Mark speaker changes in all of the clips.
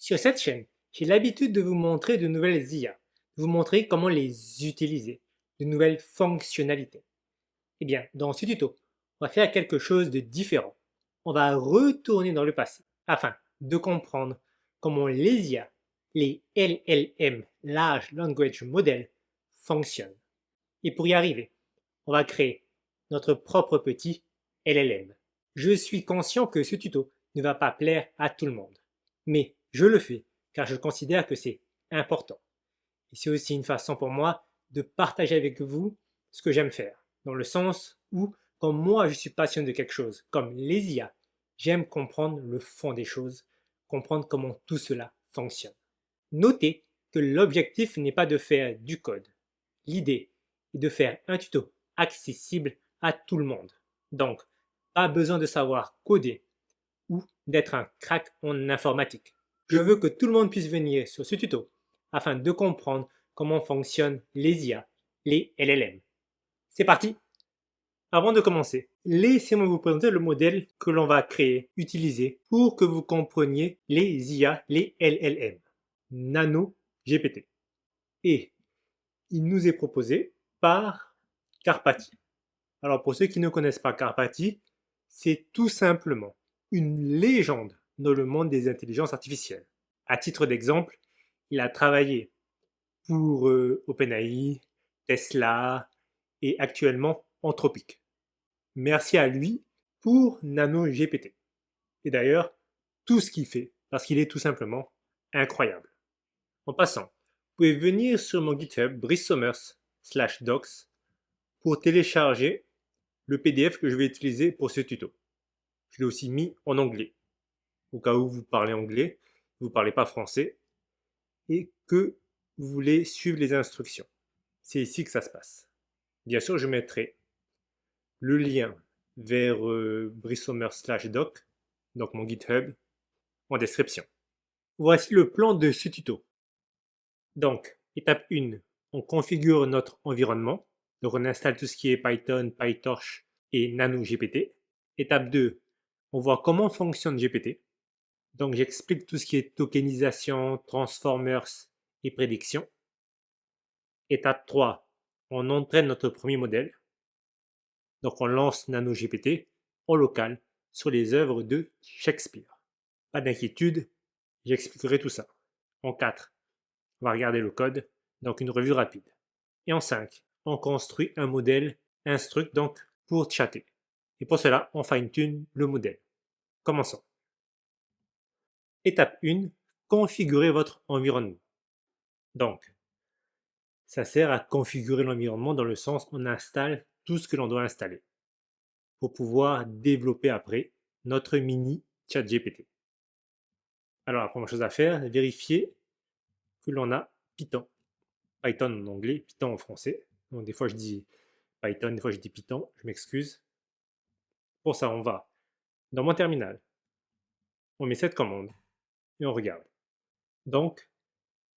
Speaker 1: Sur cette chaîne, j'ai l'habitude de vous montrer de nouvelles IA, de vous montrer comment les utiliser, de nouvelles fonctionnalités. Eh bien, dans ce tuto, on va faire quelque chose de différent. On va retourner dans le passé afin de comprendre comment les IA, les LLM, Large Language Model, fonctionnent. Et pour y arriver, on va créer notre propre petit LLM. Je suis conscient que ce tuto ne va pas plaire à tout le monde, mais je le fais car je considère que c'est important. Et c'est aussi une façon pour moi de partager avec vous ce que j'aime faire, dans le sens où, quand moi je suis passionné de quelque chose, comme les IA, j'aime comprendre le fond des choses, comprendre comment tout cela fonctionne. Notez que l'objectif n'est pas de faire du code. L'idée est de faire un tuto accessible à tout le monde. Donc, pas besoin de savoir coder ou d'être un crack en informatique. Je veux que tout le monde puisse venir sur ce tuto afin de comprendre comment fonctionnent les IA, les LLM. C'est parti! Avant de commencer, laissez-moi vous présenter le modèle que l'on va créer, utiliser pour que vous compreniez les IA, les LLM. Nano GPT. Et il nous est proposé par Karpati. Alors pour ceux qui ne connaissent pas Karpati, c'est tout simplement une légende dans le monde des intelligences artificielles. À titre d'exemple, il a travaillé pour OpenAI, Tesla et actuellement Anthropic. Merci à lui pour NanoGPT. Et d'ailleurs, tout ce qu'il fait, parce qu'il est tout simplement incroyable. En passant, vous pouvez venir sur mon GitHub brissomers/docs pour télécharger le PDF que je vais utiliser pour ce tuto. Je l'ai aussi mis en anglais, au cas où vous parlez anglais, vous ne parlez pas français, et que vous voulez suivre les instructions. C'est ici que ça se passe. Bien sûr, je mettrai le lien vers brissomers/doc, donc mon GitHub, en description. Voici le plan de ce tuto. Donc, étape 1, on configure notre environnement. Donc, on installe tout ce qui est Python, PyTorch et NanoGPT. Étape 2, on voit comment fonctionne GPT. Donc, j'explique tout ce qui est tokenisation, transformers et prédiction. Étape 3, on entraîne notre premier modèle. Donc, on lance NanoGPT en local sur les œuvres de Shakespeare. Pas d'inquiétude, j'expliquerai tout ça. En 4, on va regarder le code, donc une revue rapide. Et en 5, on construit un modèle instruct donc pour chatter. Et pour cela, on fine-tune le modèle. Commençons. Étape 1, configurer votre environnement. Donc, ça sert à configurer l'environnement dans le sens où on installe tout ce que l'on doit installer pour pouvoir développer après notre mini chat GPT. Alors, la première chose à faire, vérifier que l'on a Python. Python en anglais, Python en français. Donc, des fois, je dis Python, des fois, je dis Python. Je m'excuse. Pour ça, on va dans mon terminal. On met cette commande et on regarde. Donc,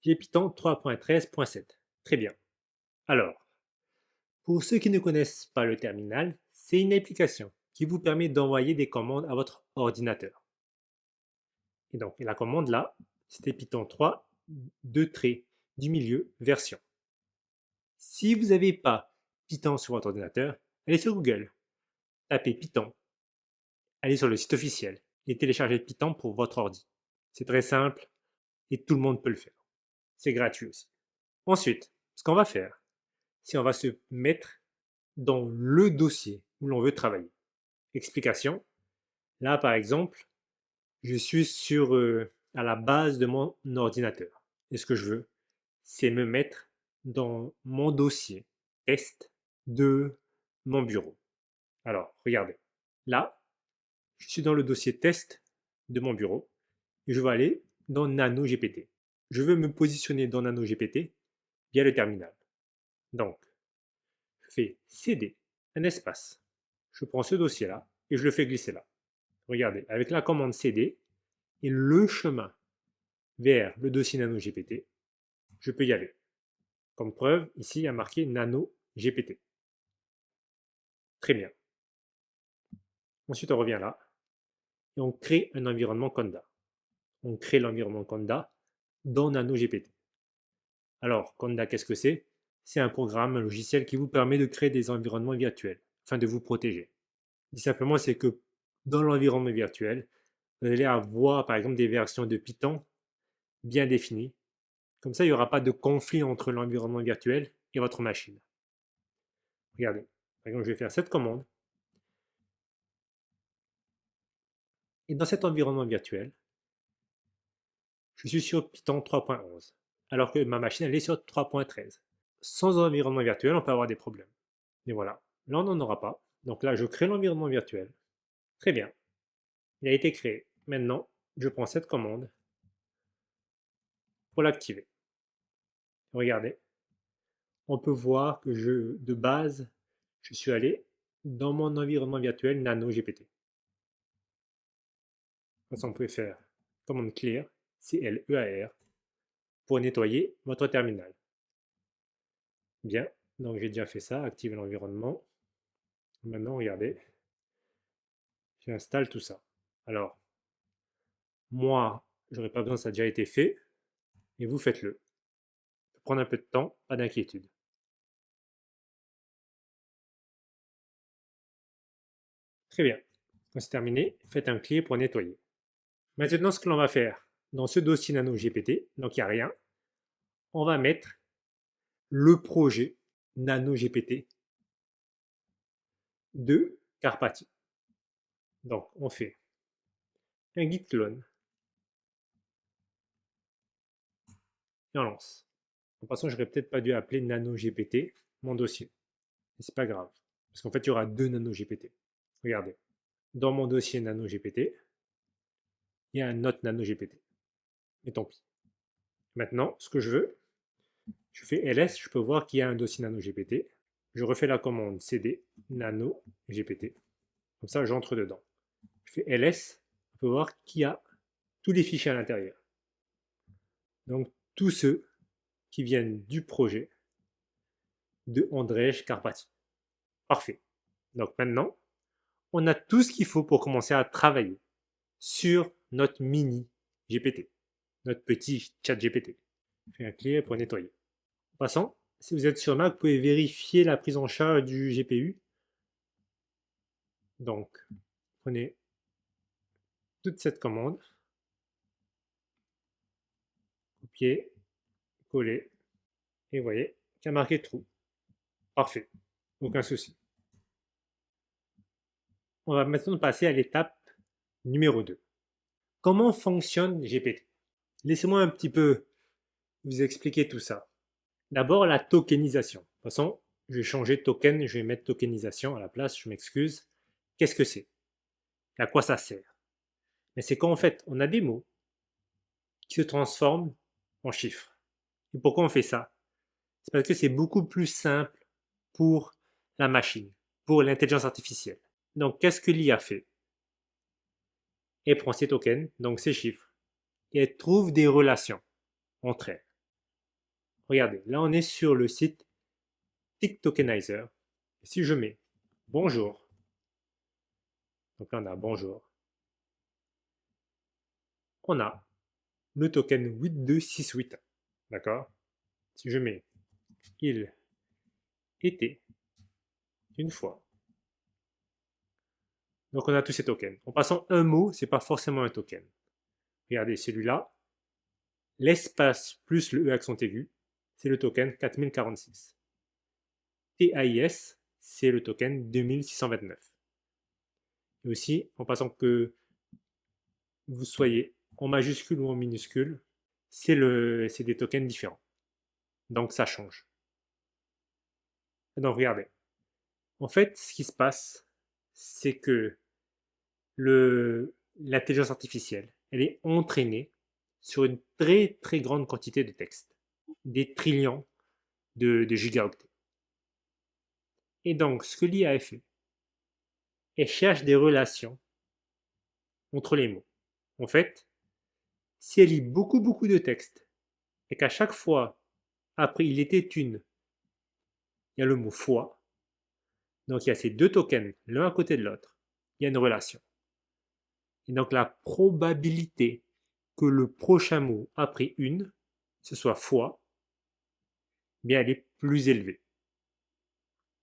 Speaker 1: j'ai Python 3.13.7. Très bien. Alors, pour ceux qui ne connaissent pas le terminal, c'est une application qui vous permet d'envoyer des commandes à votre ordinateur. Et donc, la commande là, c'était Python 3, 2 traits du milieu, version. Si vous n'avez pas Python sur votre ordinateur, allez sur Google, tapez Python, allez sur le site officiel et téléchargez Python pour votre ordi. C'est très simple et tout le monde peut le faire. C'est gratuit aussi. Ensuite, ce qu'on va faire, c'est on va se mettre dans le dossier où l'on veut travailler. Explication. Là, par exemple, je suis à la base de mon ordinateur. Et ce que je veux, c'est me mettre dans mon dossier test de mon bureau. Alors, regardez. Là, je suis dans le dossier test de mon bureau et je vais aller dans NanoGPT. Je veux me positionner dans NanoGPT via le terminal. Donc, je fais cd, un espace. Je prends ce dossier-là et je le fais glisser là. Regardez, avec la commande cd et le chemin vers le dossier NanoGPT, je peux y aller. Comme preuve, ici, il y a marqué NanoGPT. Très bien. Ensuite, on revient là et on crée un environnement Conda. on crée l'environnement Conda dans NanoGPT. Alors, Conda, qu'est-ce que c'est? C'est un programme, un logiciel qui vous permet de créer des environnements virtuels afin de vous protéger. Dit simplement, c'est que dans l'environnement virtuel, vous allez avoir par exemple des versions de Python bien définies. Comme ça, il n'y aura pas de conflit entre l'environnement virtuel et votre machine. Regardez, par exemple, je vais faire cette commande. Et dans cet environnement virtuel, je suis sur Python 3.11, alors que ma machine, elle est sur 3.13. Sans environnement virtuel, on peut avoir des problèmes. Et voilà, là, on n'en aura pas. Donc là, je crée l'environnement virtuel. Très bien, il a été créé. Maintenant, je prends cette commande pour l'activer. Regardez, on peut voir que de base, je suis allé dans mon environnement virtuel Nano GPT. On peut faire commande clear, CLEAR, pour nettoyer votre terminal. Bien, donc j'ai déjà fait ça, activer l'environnement. Maintenant, regardez, j'installe tout ça. Alors, moi, j'aurais pas besoin, ça a déjà été fait, et vous faites-le. Ça peut prendre un peu de temps, pas d'inquiétude. Très bien. Quand c'est terminé, faites un clear pour nettoyer. Maintenant, ce que l'on va faire, dans ce dossier Nano GPT, donc il n'y a rien, on va mettre le projet Nano GPT de Carpati. Donc, on fait un git clone et on lance. En passant, j'aurais peut-être pas dû appeler Nano GPT mon dossier. Mais c'est pas grave. Parce qu'en fait, il y aura deux Nano GPT. Regardez. Dans mon dossier Nano GPT, il y a un autre Nano GPT. Mais tant pis. Maintenant, ce que je veux, je fais ls, je peux voir qu'il y a un dossier Nano GPT. Je refais la commande cd Nano GPT. Comme ça, j'entre dedans. Je fais ls, on peut voir qu'il y a tous les fichiers à l'intérieur. Donc, tous ceux qui viennent du projet de Andrzej Karpati. Parfait. Donc maintenant, on a tout ce qu'il faut pour commencer à travailler sur notre mini GPT, notre petit chat GPT. Je fais un clear pour nettoyer. En passant, si vous êtes sur Mac, vous pouvez vérifier la prise en charge du GPU. Donc, prenez toute cette commande, copier, coller, et vous voyez qu'il y a marqué true. Parfait, aucun souci. On va maintenant passer à l'étape numéro 2. Comment fonctionne GPT? Laissez-moi un petit peu vous expliquer tout ça. D'abord, la tokenisation. De toute façon, je vais changer token, je vais mettre tokenisation à la place, je m'excuse. Qu'est-ce que c'est? À quoi ça sert? Mais c'est qu'en fait, on a des mots qui se transforment en chiffres. Et pourquoi on fait ça? C'est parce que c'est beaucoup plus simple pour la machine, pour l'intelligence artificielle. Donc, qu'est-ce que l'IA fait? Elle prend ces tokens, donc ces chiffres, et elle trouve des relations entre elles. Regardez, là on est sur le site TickTokenizer. Si je mets bonjour, donc là on a bonjour, on a le token 8268. D'accord? Si je mets il était une fois. Donc on a tous ces tokens. En passant un mot, c'est pas forcément un token. Regardez celui-là, l'espace plus le E accent aigu, c'est le token 4046. TAIS, c'est le token 2629. Et aussi, en passant que vous soyez en majuscule ou en minuscule, c'est des tokens différents. Donc ça change. Donc regardez. En fait, ce qui se passe, c'est que l'intelligence artificielle, elle est entraînée sur une très très grande quantité de texte, des trillions de gigaoctets. Et donc, ce que l'IA a fait, elle cherche des relations entre les mots. En fait, si elle lit beaucoup beaucoup de texte et qu'à chaque fois, après il était une, il y a le mot fois, donc il y a ces deux tokens l'un à côté de l'autre, il y a une relation. Et donc la probabilité que le prochain mot après une, ce soit fois, bien elle est plus élevée.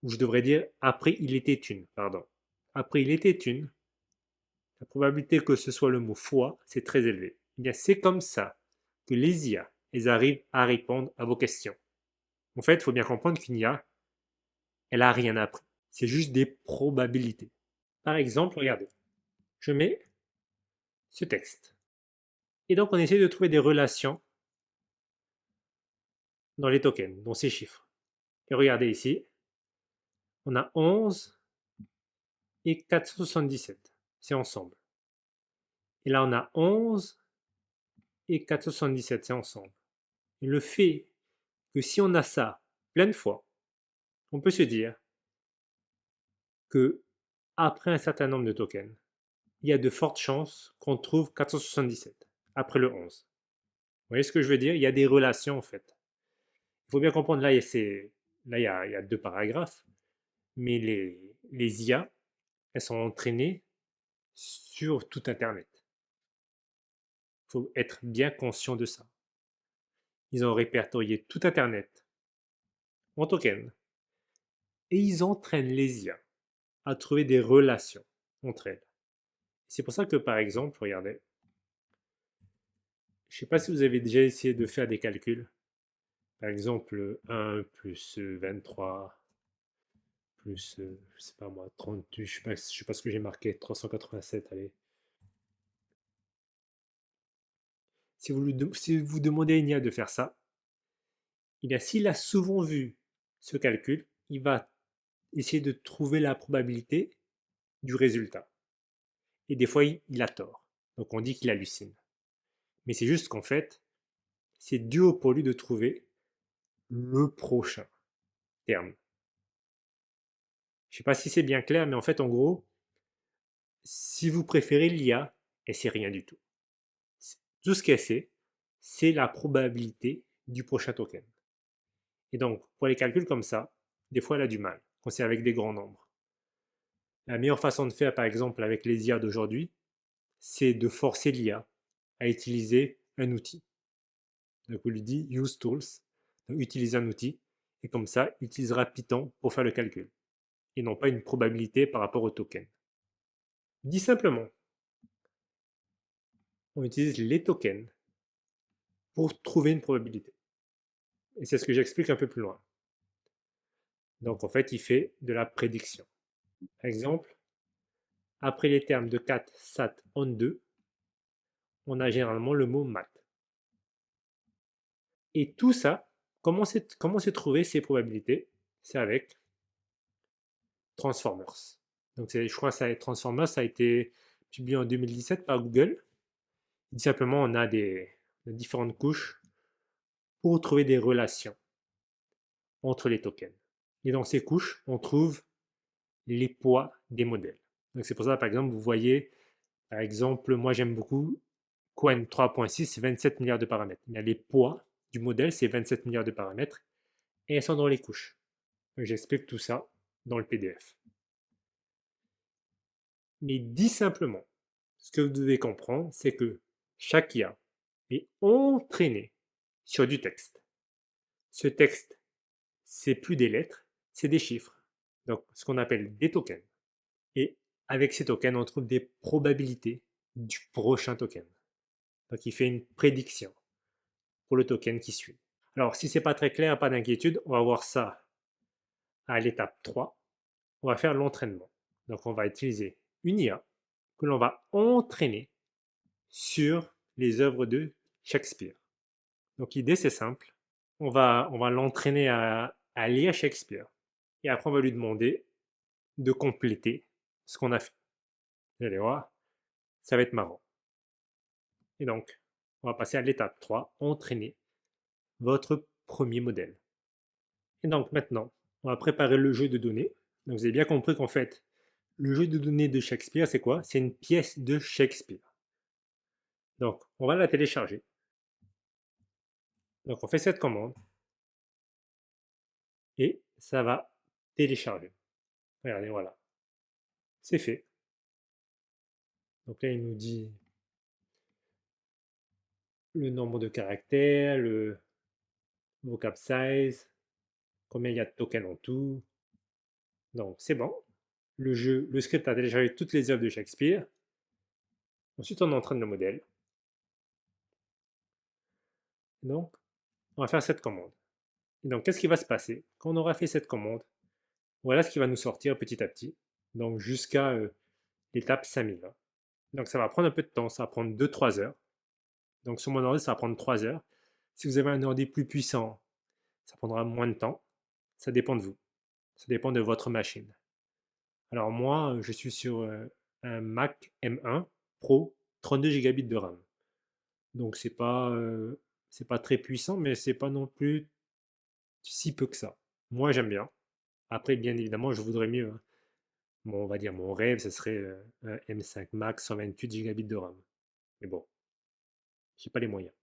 Speaker 1: Ou je devrais dire après il était une, pardon. Après il était une, la probabilité que ce soit le mot fois, c'est très élevé. Eh bien, c'est comme ça que les IA, elles arrivent à répondre à vos questions. En fait, il faut bien comprendre qu'une IA, elle n'a rien appris. C'est juste des probabilités. Par exemple, regardez, je mets ce texte. Et donc, on essaie de trouver des relations dans les tokens, dans ces chiffres. Et regardez ici, on a 11 et 477. C'est ensemble. Et là, on a 11 et 477. C'est ensemble. Et le fait que si on a ça plein de fois, on peut se dire que après un certain nombre de tokens, il y a de fortes chances qu'on trouve 477 après le 11. Vous voyez ce que je veux dire? Il y a des relations en fait. Il faut bien comprendre, là, il y a deux paragraphes, mais les IA, elles sont entraînées sur tout Internet. Il faut être bien conscient de ça. Ils ont répertorié tout Internet en tokens et ils entraînent les IA à trouver des relations entre elles. C'est pour ça que, par exemple, regardez, je ne sais pas si vous avez déjà essayé de faire des calculs. Par exemple, 1 plus 23 plus, je sais pas moi, 38, je sais pas ce que j'ai marqué, 387, allez. Si vous demandez à une IA de faire ça, eh bien, s'il a souvent vu ce calcul, il va essayer de trouver la probabilité du résultat. Et des fois, il a tort. Donc, on dit qu'il hallucine. Mais c'est juste qu'en fait, c'est dur pour lui de trouver le prochain terme. Je ne sais pas si c'est bien clair, mais en fait, en gros, si vous préférez l'IA, elle sait rien du tout. Tout ce qu'elle sait, c'est la probabilité du prochain token. Et donc, pour les calculs comme ça, des fois, elle a du mal quand c'est avec des grands nombres. La meilleure façon de faire, par exemple, avec les IA d'aujourd'hui, c'est de forcer l'IA à utiliser un outil. Donc, on lui dit Use Tools, donc utilise un outil, et comme ça, il utilisera Python pour faire le calcul, et non pas une probabilité par rapport au token. Dit simplement, on utilise les tokens pour trouver une probabilité. Et c'est ce que j'explique un peu plus loin. Donc en fait, il fait de la prédiction. Par exemple, après les termes de cat, sat, on 2, on a généralement le mot mat. Et tout ça, comment c'est trouvé ces probabilités? C'est avec Transformers. Donc je crois que Transformers, ça a été publié en 2017 par Google. Simplement, on a des différentes couches pour trouver des relations entre les tokens. Et dans ces couches, on trouve les poids des modèles. Donc c'est pour ça, par exemple, vous voyez, par exemple, moi j'aime beaucoup Qwen 3.6, c'est 27 milliards de paramètres. Mais les poids du modèle, c'est 27 milliards de paramètres et elles sont dans les couches. J'explique tout ça dans le PDF. Mais dit simplement, ce que vous devez comprendre, c'est que chaque IA est entraîné sur du texte. Ce texte, c'est plus des lettres, c'est des chiffres. Donc, ce qu'on appelle des tokens. Et avec ces tokens, on trouve des probabilités du prochain token. Donc, il fait une prédiction pour le token qui suit. Alors, si ce n'est pas très clair, pas d'inquiétude, on va voir ça à l'étape 3. On va faire l'entraînement. Donc, on va utiliser une IA que l'on va entraîner sur les œuvres de Shakespeare. Donc, l'idée, c'est simple. On va l'entraîner à lire Shakespeare. Et après, on va lui demander de compléter ce qu'on a fait. Vous allez voir, ça va être marrant. Et donc, on va passer à l'étape 3, entraîner votre premier modèle. Et donc maintenant, on va préparer le jeu de données. Donc vous avez bien compris qu'en fait, le jeu de données de Shakespeare, c'est quoi? C'est une pièce de Shakespeare. Donc on va la télécharger. Donc on fait cette commande et ça va télécharger. Regardez, voilà. C'est fait. Donc là, il nous dit le nombre de caractères, le vocab size, combien il y a de tokens en tout. Donc c'est bon. Le script a téléchargé toutes les œuvres de Shakespeare. Ensuite, on entraîne le modèle. Donc, on va faire cette commande. Et donc, qu'est-ce qui va se passer? Quand on aura fait cette commande, voilà ce qui va nous sortir petit à petit. Donc, jusqu'à l'étape 5000. Donc, ça va prendre un peu de temps. Ça va prendre 2-3 heures. Donc, sur mon ordi, ça va prendre 3 heures. Si vous avez un ordi plus puissant, ça prendra moins de temps. Ça dépend de vous. Ça dépend de votre machine. Alors, moi, je suis sur un Mac M1 Pro, 32 Go de RAM. Donc, c'est pas très puissant, mais c'est pas non plus si peu que ça. Moi, j'aime bien. Après, bien évidemment, je voudrais mieux, hein. Bon, on va dire mon rêve, ce serait un M5 Max 128 Go de RAM. Mais bon, j'ai pas les moyens.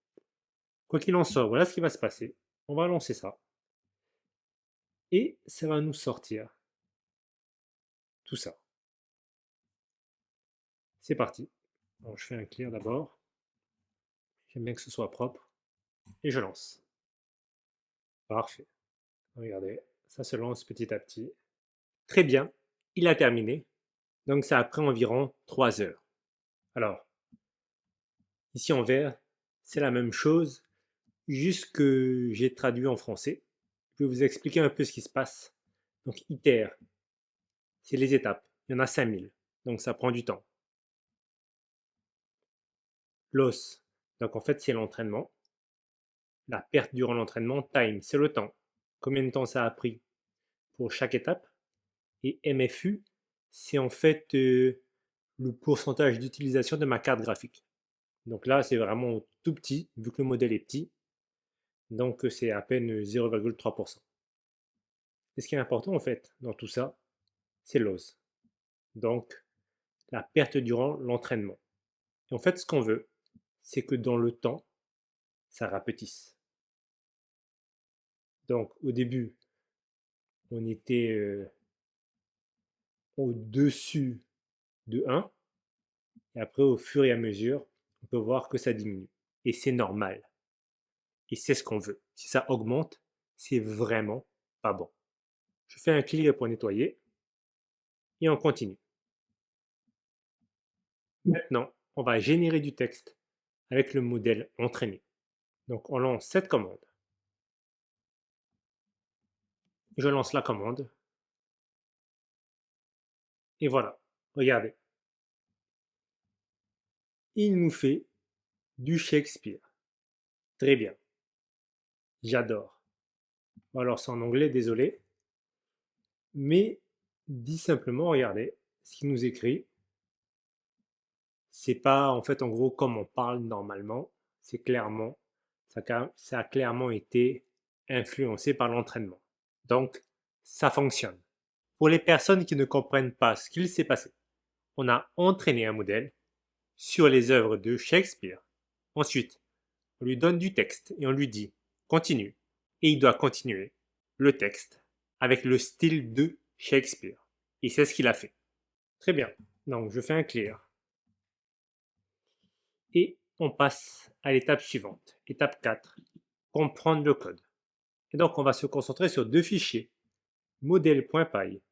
Speaker 1: Quoi qu'il en soit, voilà ce qui va se passer. On va lancer ça. Et ça va nous sortir tout ça. C'est parti. Alors, je fais un clear d'abord. J'aime bien que ce soit propre. Et je lance. Parfait. Regardez, ça se lance petit à petit. Très bien, il a terminé. Donc ça a pris environ 3 heures. Alors, ici en vert, c'est la même chose, juste que j'ai traduit en français. Je vais vous expliquer un peu ce qui se passe. Donc ITER, c'est les étapes. Il y en a 5000. Donc ça prend du temps. LOS, donc en fait c'est l'entraînement. La perte durant l'entraînement, time, c'est le temps. Combien de temps ça a pris pour chaque étape. Et MFU, c'est en fait le pourcentage d'utilisation de ma carte graphique. Donc là, c'est vraiment tout petit, vu que le modèle est petit. Donc c'est à peine 0,3%. Et ce qui est important en fait dans tout ça, c'est l'os. Donc la perte durant l'entraînement. Et en fait, ce qu'on veut, c'est que dans le temps, ça rapetisse. Donc au début, on était au-dessus de 1. Et après, au fur et à mesure, on peut voir que ça diminue. Et c'est normal. Et c'est ce qu'on veut. Si ça augmente, c'est vraiment pas bon. Je fais un clear pour nettoyer et on continue. Maintenant, on va générer du texte avec le modèle entraîné. Donc on lance cette commande. Je lance la commande. Et voilà, regardez. Il nous fait du Shakespeare. Très bien. J'adore. Alors c'est en anglais, désolé. Mais dit simplement, regardez, ce qu'il nous écrit, c'est pas en fait en gros comme on parle normalement. C'est clairement, ça a clairement été influencé par l'entraînement. Donc, ça fonctionne. Pour les personnes qui ne comprennent pas ce qu'il s'est passé, on a entraîné un modèle sur les œuvres de Shakespeare. Ensuite, on lui donne du texte et on lui dit continue. Et il doit continuer le texte avec le style de Shakespeare. Et c'est ce qu'il a fait. Très bien. Donc, je fais un clear. Et on passe à l'étape suivante. Étape 4. Comprendre le code. Et donc, on va se concentrer sur deux fichiers. Modèle.py,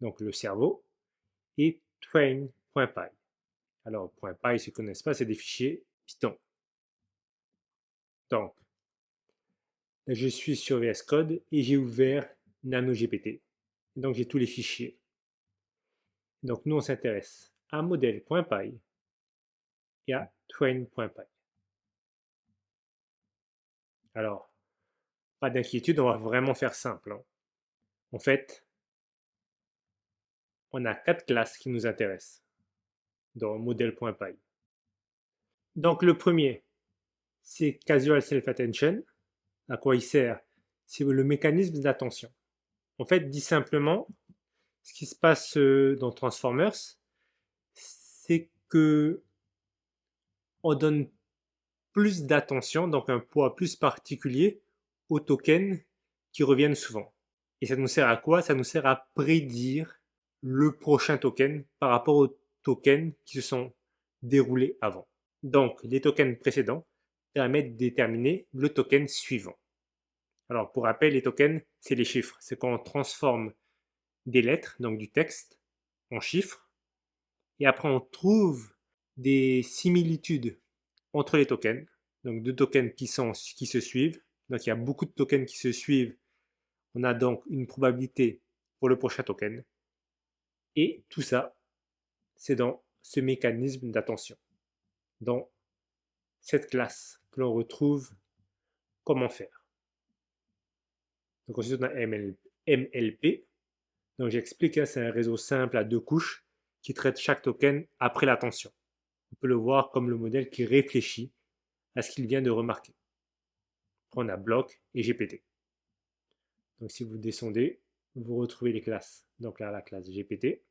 Speaker 1: donc le cerveau, et train.py. Alors, .py, ceux qui ne connaissent pas, c'est des fichiers Python. Donc, là, je suis sur VS Code et j'ai ouvert NanoGPT. Donc, j'ai tous les fichiers. Donc, nous, on s'intéresse à modèle.py et à train.py. Alors, pas d'inquiétude, on va vraiment faire simple, hein. En fait, on a 4 classes qui nous intéressent dans modèle.py. Donc, le premier, c'est Casual Self-Attention. À quoi il sert? C'est le mécanisme d'attention. En fait, dit simplement, ce qui se passe dans Transformers, c'est que on donne plus d'attention, donc un poids plus particulier aux tokens qui reviennent souvent. Et ça nous sert à quoi? Ça nous sert à prédire le prochain token par rapport aux tokens qui se sont déroulés avant. Donc, les tokens précédents permet de déterminer le token suivant. Alors, pour rappel, les tokens, c'est les chiffres. C'est quand on transforme des lettres, donc du texte, en chiffres. Et après, on trouve des similitudes entre les tokens. Donc, deux tokens qui se suivent. Donc, il y a beaucoup de tokens qui se suivent. On a donc une probabilité pour le prochain token. Et tout ça, c'est dans ce mécanisme d'attention. Dans cette classe que l'on retrouve comment faire. Donc ensuite on a MLP. Donc j'explique, c'est un réseau simple à deux couches qui traite chaque token après l'attention. On peut le voir comme le modèle qui réfléchit à ce qu'il vient de remarquer. Après on a bloc et GPT. Donc si vous descendez, vous retrouvez les classes. Donc là la classe GPT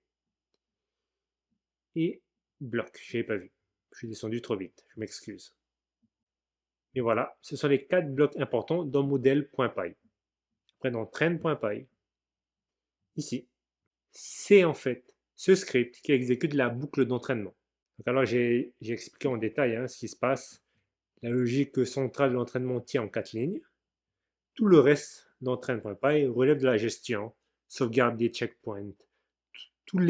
Speaker 1: et bloc. Je n'avais pas vu. Je suis descendu trop vite. Je m'excuse. Et voilà, ce sont les 4 blocs importants dans modèle.py. Après, dans train.py, ici, c'est en fait ce script qui exécute la boucle d'entraînement. Alors, j'ai expliqué en détail ce qui se passe. La logique centrale de l'entraînement tient en 4 lignes. Tout le reste dans train.py relève de la gestion, sauvegarde des checkpoints, toutes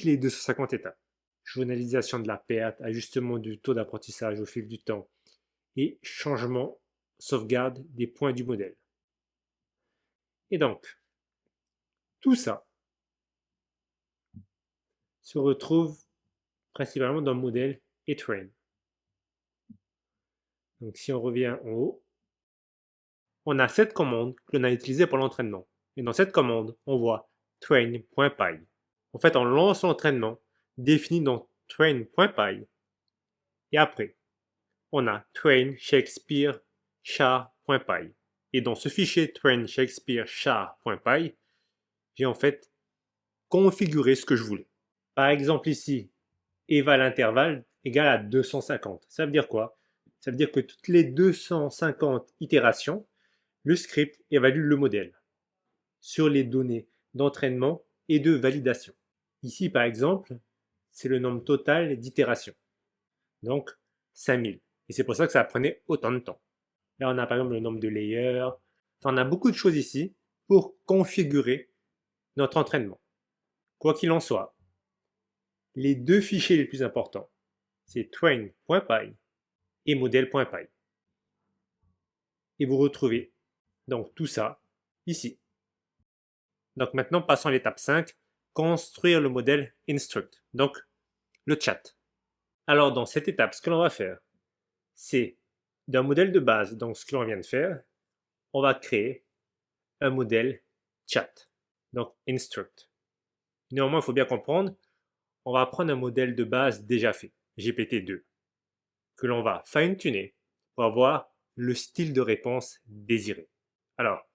Speaker 1: les 250 étapes. Journalisation de la perte, ajustement du taux d'apprentissage au fil du temps et changement, sauvegarde des points du modèle. Et donc, tout ça se retrouve principalement dans le modèle et train. Donc si on revient en haut, on a cette commande que l'on a utilisée pour l'entraînement. Et dans cette commande, on voit train.py. En fait, on lance l'entraînement défini dans train.py. Et après, on a train Shakespeare char.py. Et dans ce fichier train Shakespeare char.py, j'ai en fait configuré ce que je voulais. Par exemple ici, éval intervalle égale à 250. Ça veut dire quoi? Ça veut dire que toutes les 250 itérations, le script évalue le modèle sur les données d'entraînement et de validation. Ici, par exemple, c'est le nombre total d'itérations. Donc, 5000. Et c'est pour ça que ça prenait autant de temps. Là, on a par exemple le nombre de layers. Enfin, on a beaucoup de choses ici pour configurer notre entraînement. Quoi qu'il en soit, les deux fichiers les plus importants, c'est train.py et modèle.py. Et vous retrouvez donc tout ça ici. Donc maintenant, passons à l'étape 5, construire le modèle instruct, donc le chat. Alors dans cette étape, ce que l'on va faire, c'est d'un modèle de base, donc ce que l'on vient de faire, on va créer un modèle chat, donc instruct. Néanmoins, il faut bien comprendre, on va prendre un modèle de base déjà fait, GPT-2, que l'on va fine-tuner pour avoir le style de réponse désiré. Alors,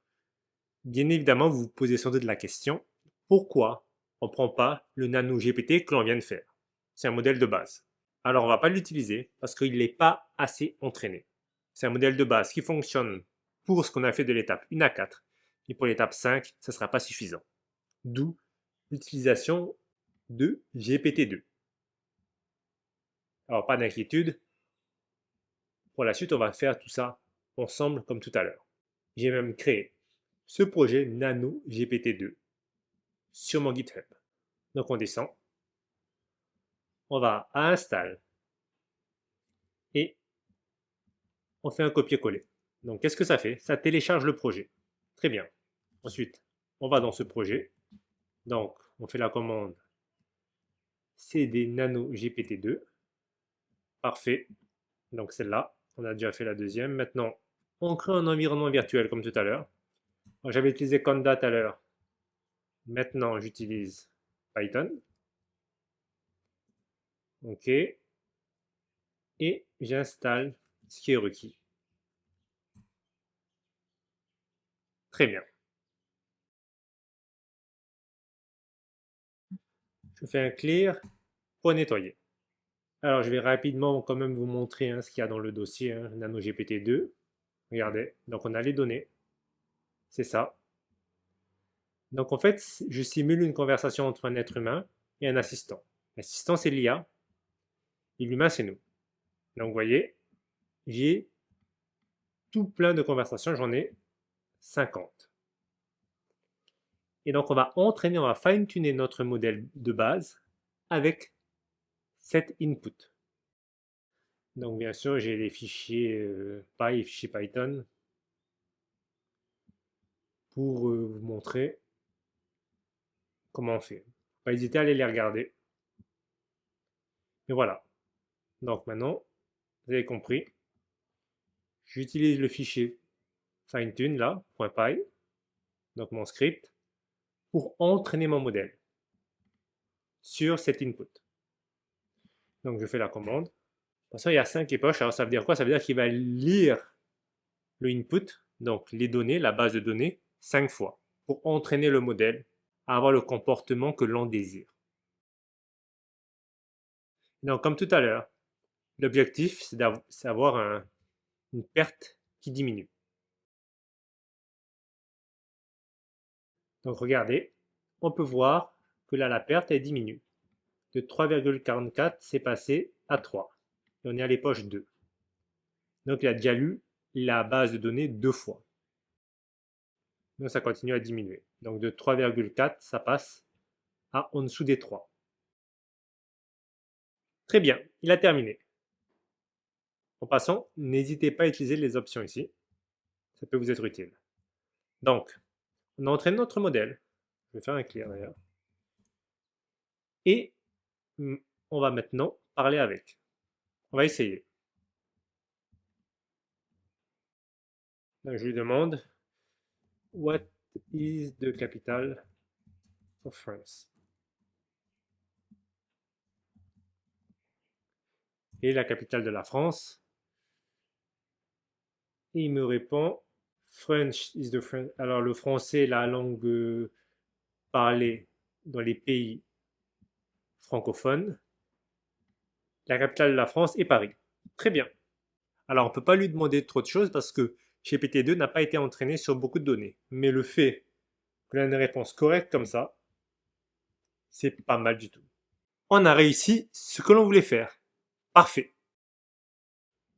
Speaker 1: bien évidemment, vous vous posez sans doute la question, pourquoi on ne prend pas le nano GPT que l'on vient de faire? C'est un modèle de base. Alors, on ne va pas l'utiliser parce qu'il n'est pas assez entraîné. C'est un modèle de base qui fonctionne pour ce qu'on a fait de l'étape 1 à 4. Et pour l'étape 5, ça ne sera pas suffisant. D'où l'utilisation de GPT-2. Alors, pas d'inquiétude. Pour la suite, on va faire tout ça ensemble comme tout à l'heure. J'ai même créé ce projet Nano GPT-2 sur mon GitHub. Donc on descend, on va à Install et on fait un copier-coller. Donc qu'est-ce que ça fait? Ça télécharge le projet. Très bien. Ensuite, on va dans ce projet. Donc on fait la commande cd nano GPT-2. Parfait. Donc celle-là, on a déjà fait la deuxième. Maintenant, on crée un environnement virtuel comme tout à l'heure. J'avais utilisé Conda tout à l'heure. Maintenant, j'utilise Python. OK. Et j'installe ce qui est requis. Très bien. Je fais un clear pour nettoyer. Alors, je vais rapidement quand même vous montrer ce qu'il y a dans le dossier Nano GPT-2. Regardez, donc on a les données. C'est ça. Donc en fait, je simule une conversation entre un être humain et un assistant. L'assistant, c'est l'IA et l'humain, c'est nous. Donc vous voyez, j'ai tout plein de conversations, j'en ai 50. Et donc, on va entraîner, on va fine-tuner notre modèle de base avec cet input. Donc, bien sûr, j'ai les fichiers Py, fichiers Python pour vous montrer comment on fait. Pas hésiter à aller les regarder. Et voilà. Donc maintenant, vous avez compris. J'utilise le fichier FineTune là, .py, donc mon script, pour entraîner mon modèle sur cet input. Donc je fais la commande. Pour ça, il y a 5 époches. Alors ça veut dire quoi? Ça veut dire qu'il va lire le input, donc les données, la base de données, 5 fois, pour entraîner le modèle à avoir le comportement que l'on désire. Donc comme tout à l'heure, l'objectif, c'est d'avoir une perte qui diminue. Donc regardez, on peut voir que là, la perte, elle diminue. De 3,44, c'est passé à 3. Et on est à l'époche 2. Donc il a déjà lu la base de données 2 fois. Donc ça continue à diminuer. Donc de 3,4, ça passe à en dessous des 3. Très bien, il a terminé. En passant, n'hésitez pas à utiliser les options ici. Ça peut vous être utile. Donc, on entraîne notre modèle. Je vais faire un clear d'ailleurs. Et on va maintenant parler avec. On va essayer. Donc, je lui demande What is the capital of France? Et la capitale de la France. Et il me répond French is the French. Alors le français est la langue parlée dans les pays francophones. La capitale de la France est Paris. Très bien. Alors on ne peut pas lui demander trop de choses parce que GPT-2 n'a pas été entraîné sur beaucoup de données. Mais le fait qu'on ait une réponse correcte comme ça, c'est pas mal du tout. On a réussi ce que l'on voulait faire. Parfait.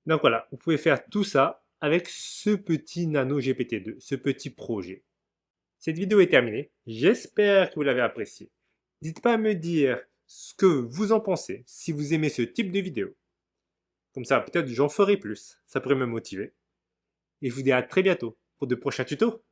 Speaker 1: Donc voilà, vous pouvez faire tout ça avec ce petit Nano GPT-2, ce petit projet. Cette vidéo est terminée. J'espère que vous l'avez appréciée. N'hésitez pas à me dire ce que vous en pensez, si vous aimez ce type de vidéo. Comme ça, peut-être j'en ferai plus. Ça pourrait me motiver. Et je vous dis à très bientôt pour de prochains tutos.